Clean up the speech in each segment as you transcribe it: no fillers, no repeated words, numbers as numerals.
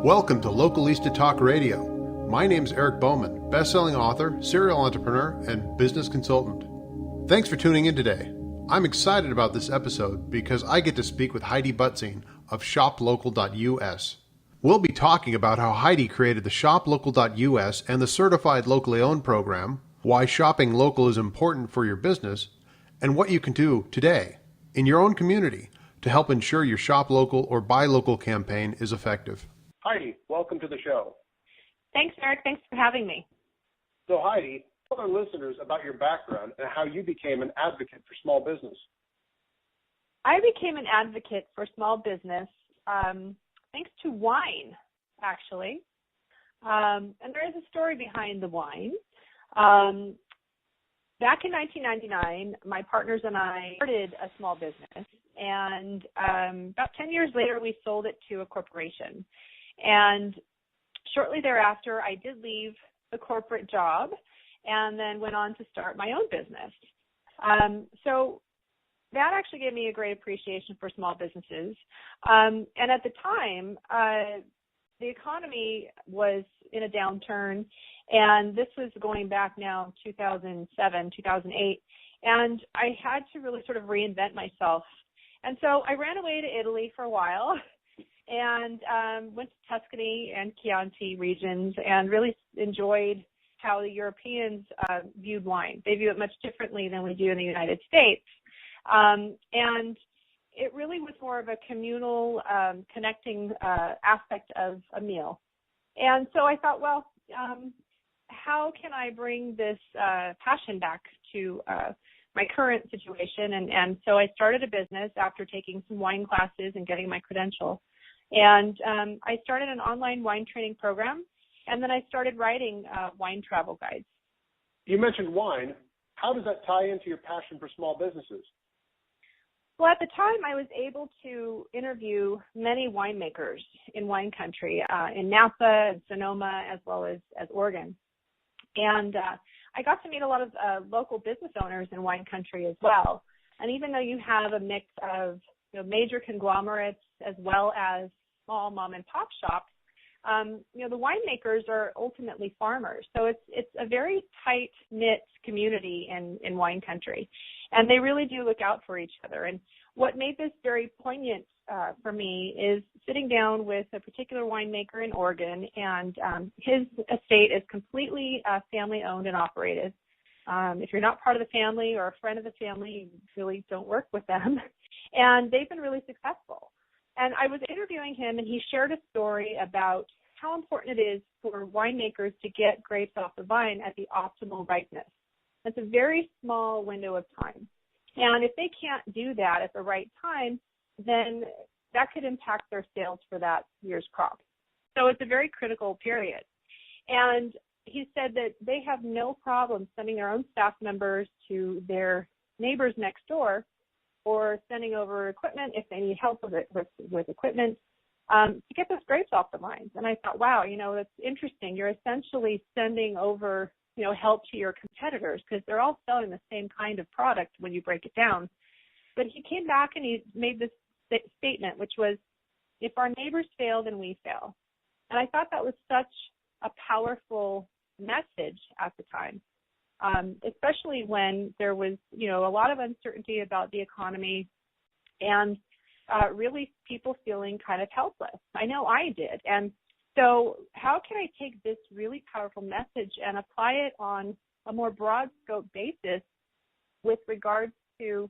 Welcome to Localista Talk Radio. My name's Eric Bowman, best-selling author, serial entrepreneur, and business consultant. Thanks for tuning in today. I'm excited about this episode because I get to speak with Heidi Butzine of shoplocal.us. We'll be talking about how Heidi created the shoplocal.us and the Certified Locally Owned program, why shopping local is important for your business, and what you can do today in your own community to help ensure your shop local or buy local campaign is effective. Heidi, welcome to the show. Thanks, Eric. Thanks for having me. So, Heidi, tell our listeners about your background and how you became an advocate for small business. I became an advocate for small business thanks to wine, actually. And there is a story behind the wine. Back in 1999, my partners and I started a small business, and about 10 years later, we sold it to a corporation. And shortly thereafter, I did leave the corporate job and then went on to start my own business. So that actually gave me a great appreciation for small businesses. And at the time, the economy was in a downturn, and this was going back now 2007, 2008, and I had to really sort of reinvent myself. And so I ran away to Italy for a while and went to Tuscany and Chianti regions and really enjoyed how the Europeans viewed wine. They view it much differently than we do in the United States. And it really was more of a communal, connecting aspect of a meal. And so I thought, well, how can I bring this passion back to my current situation? And so I started a business after taking some wine classes and getting my credential. And I started an online wine training program, and then I started writing wine travel guides. You mentioned wine. How does that tie into your passion for small businesses? Well, at the time, I was able to interview many winemakers in wine country, in Napa and Sonoma, as well as Oregon. And I got to meet a lot of local business owners in wine country as well. And even though you have a mix of major conglomerates as well as small mom and pop shops, the winemakers are ultimately farmers. So it's a very tight-knit community in wine country. And they really do look out for each other. And what made this very poignant for me is sitting down with a particular winemaker in Oregon, and his estate is completely family-owned and operated. If you're not part of the family or a friend of the family, you really don't work with them. And they've been really successful. And I was interviewing him, and he shared a story about how important it is for winemakers to get grapes off the vine at the optimal ripeness. It's a very small window of time. And if they can't do that at the right time, then that could impact their sales for that year's crop. So it's a very critical period. And he said that they have no problem sending their own staff members to their neighbors next door or sending over equipment if they need help with equipment to get those grapes off the vines. And I thought, wow, that's interesting. You're essentially sending over help to your competitors because they're all selling the same kind of product when you break it down. But he came back and he made this statement, which was, if our neighbors fail, then we fail. And I thought that was such a powerful message at the time, especially when there was, a lot of uncertainty about the economy and really people feeling kind of helpless. I know I did. And so how can I take this really powerful message and apply it on a more broad scope basis with regards to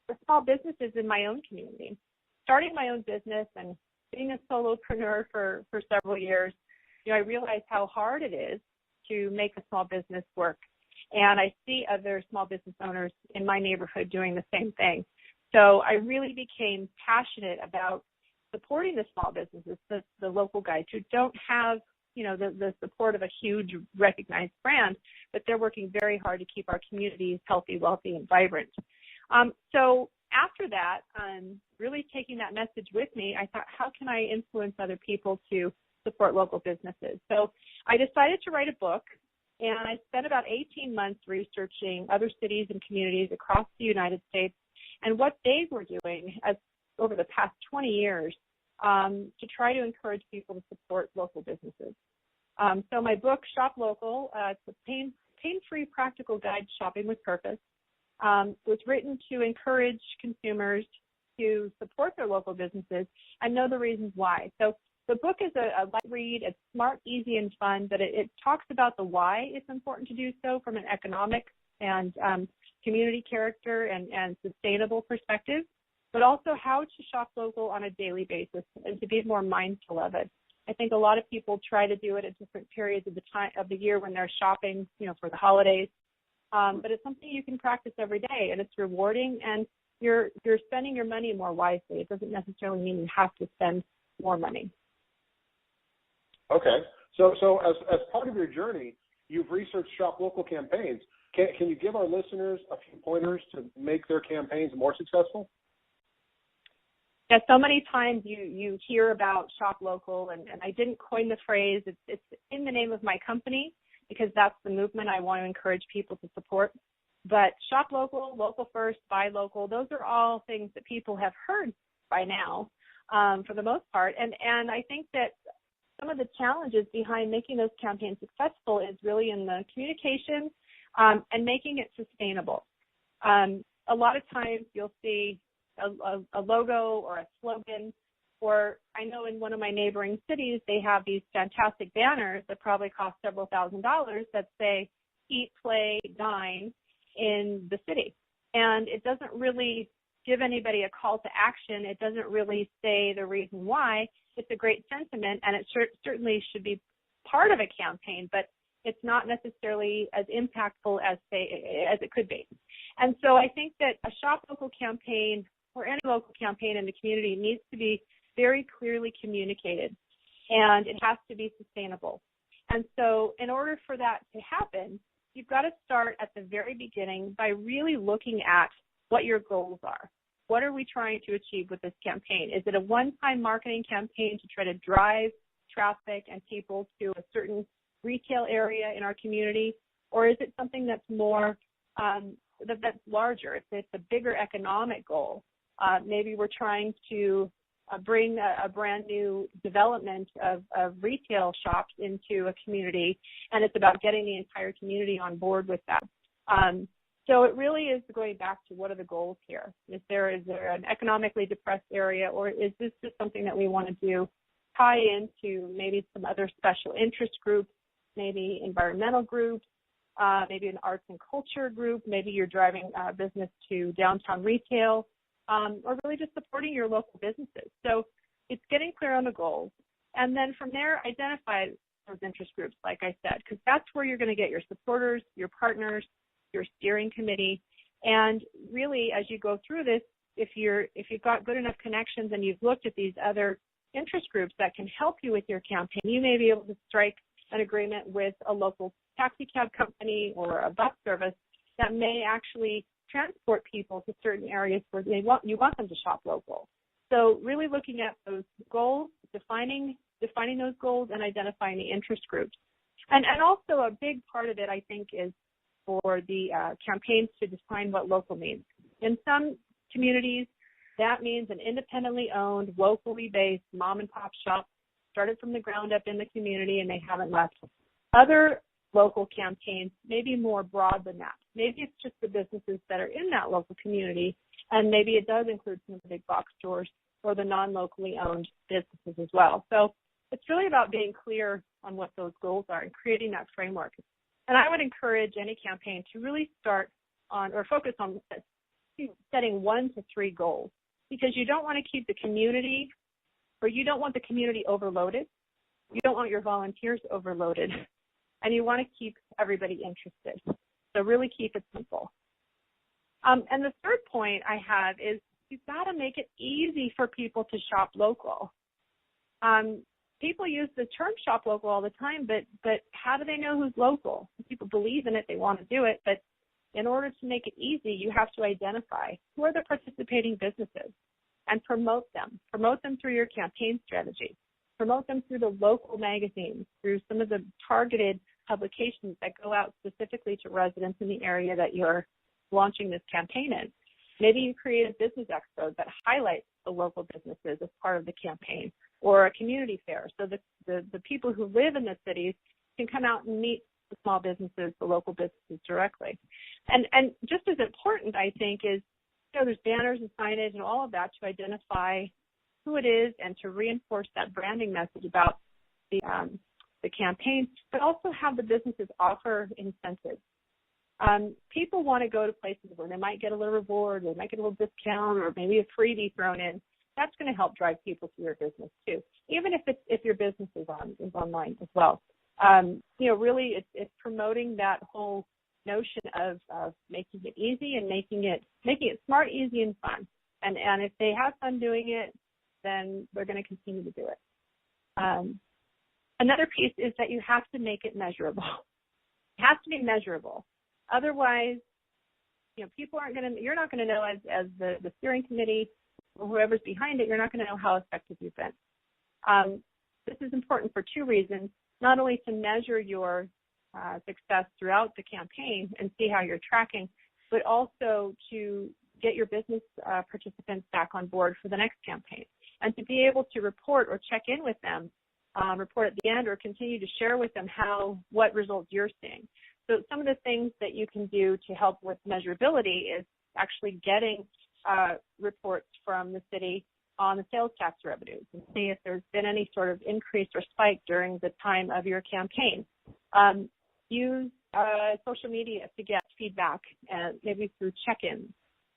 the small businesses in my own community? Starting my own business and being a solopreneur for several years, I realized how hard it is to make a small business work. And I see other small business owners in my neighborhood doing the same thing. So I really became passionate about supporting the small businesses, the local guys who don't have, the support of a huge recognized brand, but they're working very hard to keep our communities healthy, wealthy, and vibrant. So after that, really taking that message with me, I thought, how can I influence other people to support local businesses? So I decided to write a book, and I spent about 18 months researching other cities and communities across the United States and what they were doing over the past 20 years to try to encourage people to support local businesses. So my book, Shop Local, it's a pain-free practical guide to shopping with purpose, was written to encourage consumers to support their local businesses and know the reasons why. So the book is a light read. It's smart, easy, and fun, but it talks about the why it's important to do so from an economic and community character and sustainable perspective, but also how to shop local on a daily basis and to be more mindful of it. I think a lot of people try to do it at different periods of the year when they're shopping, for the holidays. But it's something you can practice every day, and it's rewarding, and you're spending your money more wisely. It doesn't necessarily mean you have to spend more money. Okay. So as part of your journey, you've researched Shop Local campaigns. Can you give our listeners a few pointers to make their campaigns more successful? Yeah, so many times you hear about Shop Local, and I didn't coin the phrase. It's in the name of my company because that's the movement I want to encourage people to support. But Shop Local, Local First, Buy Local, those are all things that people have heard by now for the most part. And I think that some of the challenges behind making those campaigns successful is really in the communication and making it sustainable. A lot of times you'll see a logo or a slogan, or I know in one of my neighboring cities, they have these fantastic banners that probably cost several $1,000s that say, eat, play, dine in the city. And it doesn't really give anybody a call to action. It doesn't really say the reason why. It's a great sentiment, and it certainly should be part of a campaign, but it's not necessarily as impactful as it could be. And so I think that a Shop Local campaign or any local campaign in the community needs to be very clearly communicated, and it has to be sustainable. And so in order for that to happen, you've got to start at the very beginning by really looking at what your goals are. What are we trying to achieve with this campaign? Is it a one-time marketing campaign to try to drive traffic and people to a certain retail area in our community, or is it something that's more that's larger? It's a bigger economic goal. Maybe we're trying to bring a brand new development of retail shops into a community, and it's about getting the entire community on board with that. So it really is going back to what are the goals here? Is there an economically depressed area, or is this just something that we want to do, tie into maybe some other special interest groups, maybe environmental groups, maybe an arts and culture group, maybe you're driving business to downtown retail, or really just supporting your local businesses. So it's getting clear on the goals. And then from there, identify those interest groups, like I said, because that's where you're going to get your supporters, your partners, your steering committee. And really, as you go through this, if you've got good enough connections and you've looked at these other interest groups that can help you with your campaign, you may be able to strike an agreement with a local taxi cab company or a bus service that may actually transport people to certain areas where you want them to shop local. So really looking at those goals, defining those goals, and identifying the interest groups. And also a big part of it, I think, is for the campaigns to define what local means. In some communities, that means an independently owned, locally based mom-and-pop shop started from the ground up in the community and they haven't left. Other local campaigns may be more broad than that. Maybe it's just the businesses that are in that local community, and maybe it does include some of the big box stores or the non-locally owned businesses as well. So it's really about being clear on what those goals are and creating that framework. And I would encourage any campaign to really start on or focus on setting 1 to 3 goals, because you don't want to keep the community, or you don't want the community overloaded. You don't want your volunteers overloaded, and you want to keep everybody interested. So really keep it simple. And the third point I have is you've got to make it easy for people to shop local. People use the term shop local all the time, but how do they know who's local? People believe in it, they want to do it, but in order to make it easy, you have to identify who are the participating businesses and promote them. Promote them through your campaign strategy. Promote them through the local magazines, through some of the targeted publications that go out specifically to residents in the area that you're launching this campaign in. Maybe you create a business expo that highlights the local businesses as part of the campaign, or a community fair. So the people who live in the cities can come out and meet the small businesses, the local businesses directly. And just as important, I think, is, there's banners and signage and all of that to identify who it is and to reinforce that branding message about the campaign, but also have the businesses offer incentives. People want to go to places where they might get a little reward, they might get a little discount, or maybe a freebie thrown in. That's going to help drive people to your business too, even if your business is online as well. Really, it's promoting that whole notion of making it easy and making it smart, easy, and fun. And if they have fun doing it, then they're going to continue to do it. Another piece is that you have to make it measurable. It has to be measurable. Otherwise, people you're not going to know as the steering committee or whoever's behind it, you're not going to know how effective you've been. This is important for two reasons. Not only to measure your success throughout the campaign and see how you're tracking, but also to get your business participants back on board for the next campaign, and to be able to report or check in with them, report at the end, or continue to share with them what results you're seeing. So some of the things that you can do to help with measurability is actually getting reports from the city on the sales tax revenues and see if there's been any sort of increase or spike during the time of your campaign. Use social media to get feedback, and maybe through check-ins,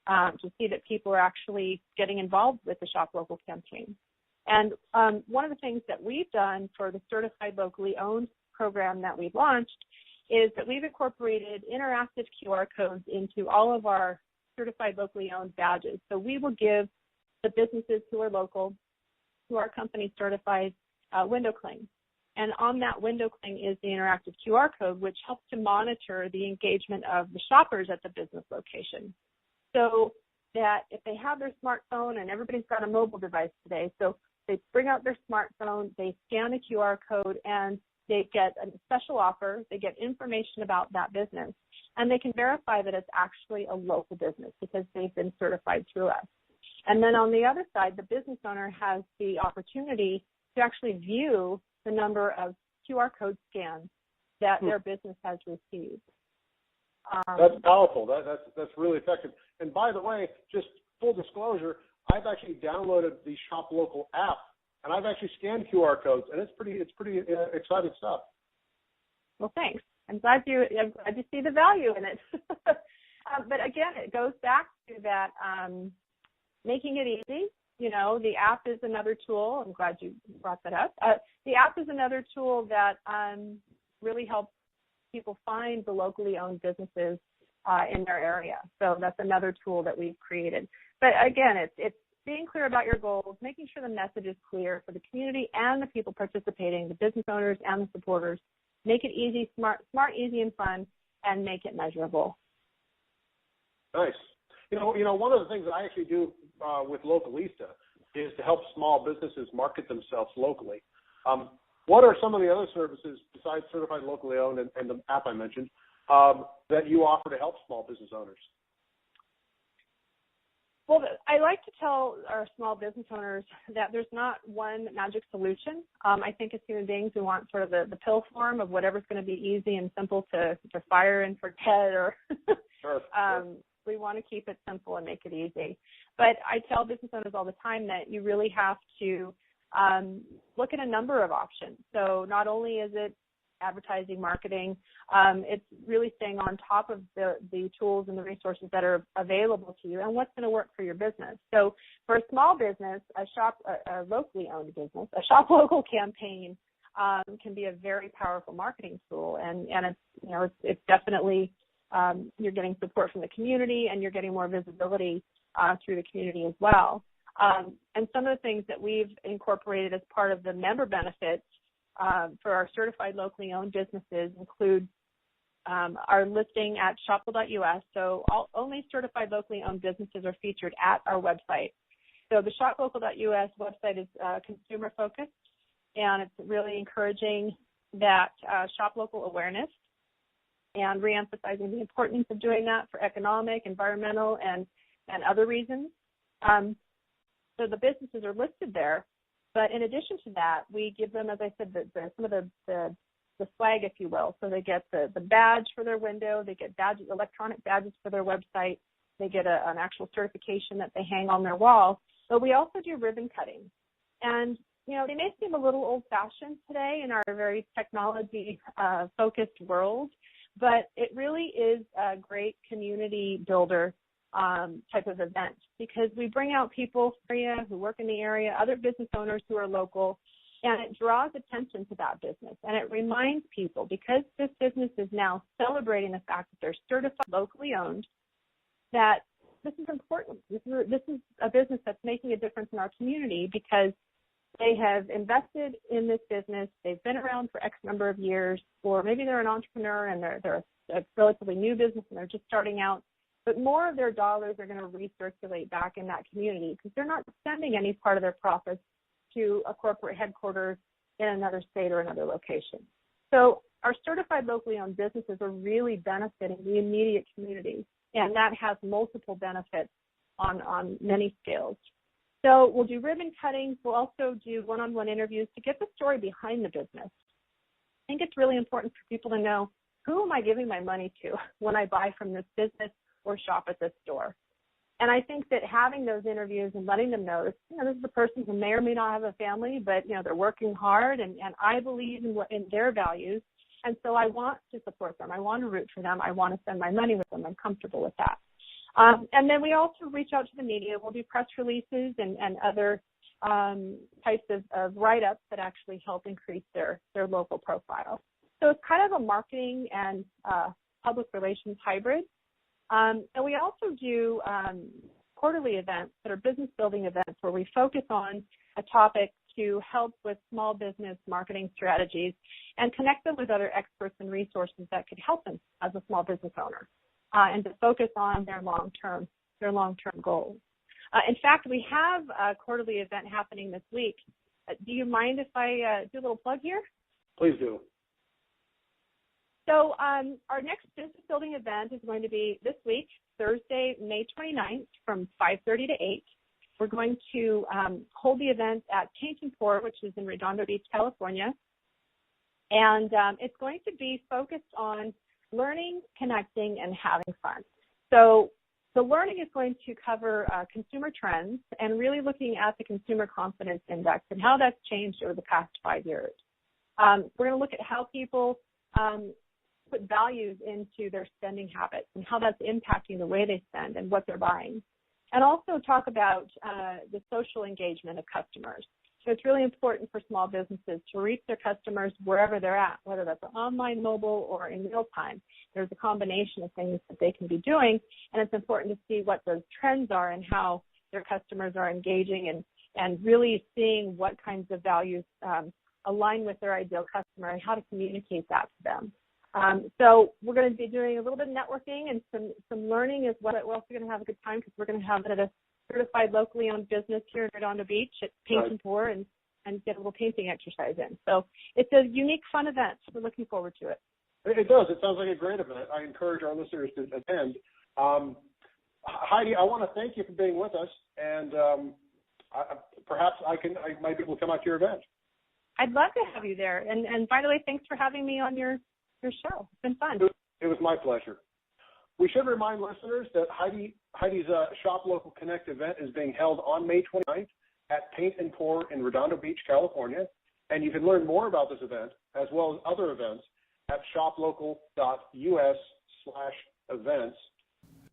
to see that people are actually getting involved with the Shop Local campaign. And one of the things that we've done for the Certified Locally Owned program that we've launched is that we've incorporated interactive QR codes into all of our Certified Locally Owned badges. So we will give the businesses who are local, who are company certified, window cling. And on that window cling is the interactive QR code, which helps to monitor the engagement of the shoppers at the business location. So that if they have their smartphone, and everybody's got a mobile device today, so they bring out their smartphone, they scan the QR code, and they get a special offer, they get information about that business, and they can verify that it's actually a local business because they've been certified through us. And then on the other side, the business owner has the opportunity to actually view the number of QR code scans that their business has received. That's powerful. That's really effective. And by the way, just full disclosure, I've actually downloaded the Shop Local app, and I've actually scanned QR codes, and it's pretty exciting stuff. Well, thanks. I'm glad you see the value in it. But again, it goes back to that making it easy. The app is another tool. I'm glad you brought that up. The app is another tool that really helps people find the locally owned businesses in their area. So that's another tool that we've created. But again, it's being clear about your goals, making sure the message is clear for the community and the people participating, the business owners and the supporters. Make it easy, smart, easy, and fun, and make it measurable. Nice. One of the things that I actually do with Localista is to help small businesses market themselves locally. What are some of the other services besides Certified Locally Owned and the app I mentioned that you offer to help small business owners? Well, I like to tell our small business owners that there's not one magic solution. I think as human beings, we want sort of the pill form of whatever's going to be easy and simple to fire and forget, or Sure. We want to keep it simple and make it easy. But I tell business owners all the time that you really have to look at a number of options. So not only is it advertising, marketing, it's really staying on top of the tools and the resources that are available to you and what's going to work for your business. So for a small business, a locally owned business, a Shop Local campaign can be a very powerful marketing tool, and it's definitely you're getting support from the community, and you're getting more visibility through the community as well. And some of the things that we've incorporated as part of the member benefits for our certified locally owned businesses include our listing at shoplocal.us. So only certified locally owned businesses are featured at our website. So the shoplocal.us website is consumer focused, and it's really encouraging that shop local awareness and reemphasizing the importance of doing that for economic, environmental, and other reasons. So the businesses are listed there. But in addition to that, we give them, as I said, some of the swag, if you will. So they get the badge for their window. They get badges, electronic badges for their website. They get an actual certification that they hang on their wall. But we also do ribbon cutting. And, you know, they may seem a little old-fashioned today in our very technology-focused world, but it really is a great community builder type of event, because we bring out people who work in the area, other business owners who are local, and it draws attention to that business. And it reminds people, because this business is now celebrating the fact that they're certified, locally owned, that this is important. This is a business that's making a difference in our community because they have invested in this business. They've been around for X number of years, or maybe they're an entrepreneur and they're a relatively new business and they're just starting out. But more of their dollars are going to recirculate back in that community because they're not sending any part of their profits to a corporate headquarters in another state or another location. So our certified locally owned businesses are really benefiting the immediate community, and that has multiple benefits on many scales. So we'll do ribbon cutting. We'll also do one-on-one interviews to get the story behind the business. I think it's really important for people to know, who am I giving my money to when I buy from this business or shop at this store? And I think that having those interviews and letting them know, this is a person who may or may not have a family, but, they're working hard, and I believe in their values. And so I want to support them. I want to root for them. I want to spend my money with them. I'm comfortable with that. And then we also reach out to the media. We'll do press releases and other types of write-ups that actually help increase their local profile. So it's kind of a marketing and public relations hybrid. And we also do quarterly events that are business building events where we focus on a topic to help with small business marketing strategies and connect them with other experts and resources that could help them as a small business owner, and to focus on their long-term goals. In fact, we have a quarterly event happening this week. Do you mind if I do a little plug here? Please do. So our next business building event is going to be this week, Thursday, May 29th from 5:30 to 8. We're going to hold the event at Paint and Pour, which is in Redondo Beach, California. And it's going to be focused on learning, connecting, and having fun. So the learning is going to cover consumer trends and really looking at the Consumer Confidence Index and how that's changed over the past 5 years. We're going to look at how people put values into their spending habits and how that's impacting the way they spend and what they're buying. And also talk about the social engagement of customers. So it's really important for small businesses to reach their customers wherever they're at, whether that's online, mobile, or in real time. There's a combination of things that they can be doing, and it's important to see what those trends are and how their customers are engaging and really seeing what kinds of values align with their ideal customer and how to communicate that to them. So we're going to be doing a little bit of networking and some learning as well. We're also going to have a good time because we're going to have it at a certified locally owned business here in Redondo Beach at Paint and Pour and get a little painting exercise in. So it's a unique, fun event. We're looking forward to it. It does. It sounds like a great event. I encourage our listeners to attend. Heidi, I want to thank you for being with us, and perhaps I might be able to come out to your event. I'd love to have you there. And by the way, thanks for having me on your show. It's been fun. It was my pleasure. We should remind listeners that Heidi's Shop Local Connect event is being held on May 29th at Paint and Pour in Redondo Beach, California. And you can learn more about this event as well as other events at shoplocal.us/events.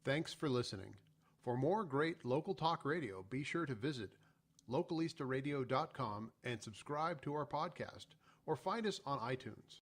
Thanks for listening. For more great local talk radio, be sure to visit localistaradio.com and subscribe to our podcast or find us on iTunes.